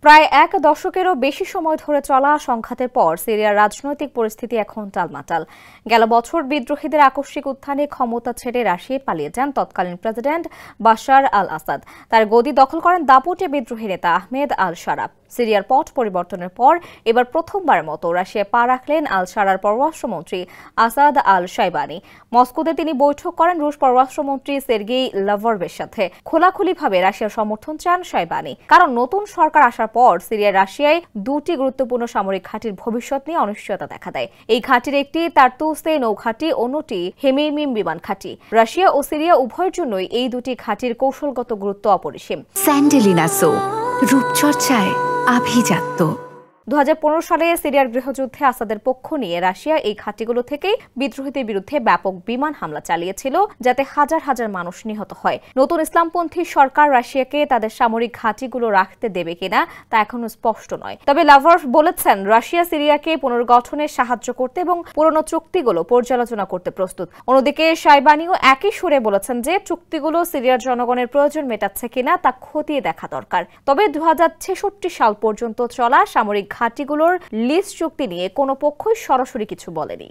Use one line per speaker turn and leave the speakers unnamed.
প্রায় এক দশকেরও বেশি সময় ধরে চলা সংঘাতের পর সিরিয়ার রাজনৈতিক পরিস্থিতি এখন টালমাটাল। গেল বছর বিদ্রোহীদের আকস্মিক উত্থানে ক্ষমতা ছেড়ে রাশিয়ায় পালিয়ে যান তৎকালীন প্রেসিডেন্ট বাশার আল আসাদ। তার গদি দখল করেন দাপুটে বিদ্রোহী নেতা আহমেদ আল শারা। সিরিয়ার পট পরিবর্তনের পর এবার প্রথমবারের মতো রাশিয়ায় পা রাখলেন আল শারার পররাষ্ট্রমন্ত্রী আসাদ আল শাইবানি। মস্কোতে তিনি বৈঠক করেন রুশ পররাষ্ট্রমন্ত্রী সের্গেই লাভরভের সাথে। খোলাখুলিভাবে রাশিয়ার সমর্থন চান শাইবানি, কারণ নতুন সরকার আসার পর সিরিয়ার রাশিয়ায় দুটি গুরুত্বপূর্ণ সামরিক ঘাঁটির ভবিষ্যৎ নিয়ে অনিশ্চয়তা দেখা দেয়। এই ঘাঁটির একটি তার্তুসে নৌঘাঁটি, অন্যটি হেমিমিম বিমান ঘাঁটি। রাশিয়া ও সিরিয়া উভয়ের জন্যই এই দুটি ঘাঁটির কৌশলগত গুরুত্ব অপরিসীম।
স্যান্ডেলিনা সো, রূপচর্চায় আভিজাত্য।
2015 সালে সিরিয়ার গৃহযুদ্ধে আসাদের পক্ষ নিয়ে রাশিয়া এই ঘাঁটিগুলো থেকেই বিদ্রোহীদের বিরুদ্ধে ব্যাপক বিমান হামলা চালিয়েছিল, যাতে হাজার হাজার মানুষ নিহত হয়। নতুন ইসলামপন্থী সরকার রাশিয়াকে তাদের সামরিক ঘাঁটিগুলো রাখতে দেবে কিনা তা এখনো স্পষ্ট নয়। তবে লাভরভ বলেছেন, রাশিয়া সিরিয়াকে পুনর্গঠনে সাহায্য করতে এবং পুরনো চুক্তিগুলো পর্যালোচনা করতে প্রস্তুত। অন্যদিকে শাইবানিও একই সুরে বলেছেন যে চুক্তিগুলো সিরিয়ার জনগণের প্রয়োজন মেটাচ্ছে কিনা তা খতিয়ে দেখা দরকার। তবে 2066 সাল পর্যন্ত চলা সামরিক ঘাঁটিগুলোর লিজ চুক্তি নিয়ে কোনো পক্ষই সরাসরি কিছু বলেনি।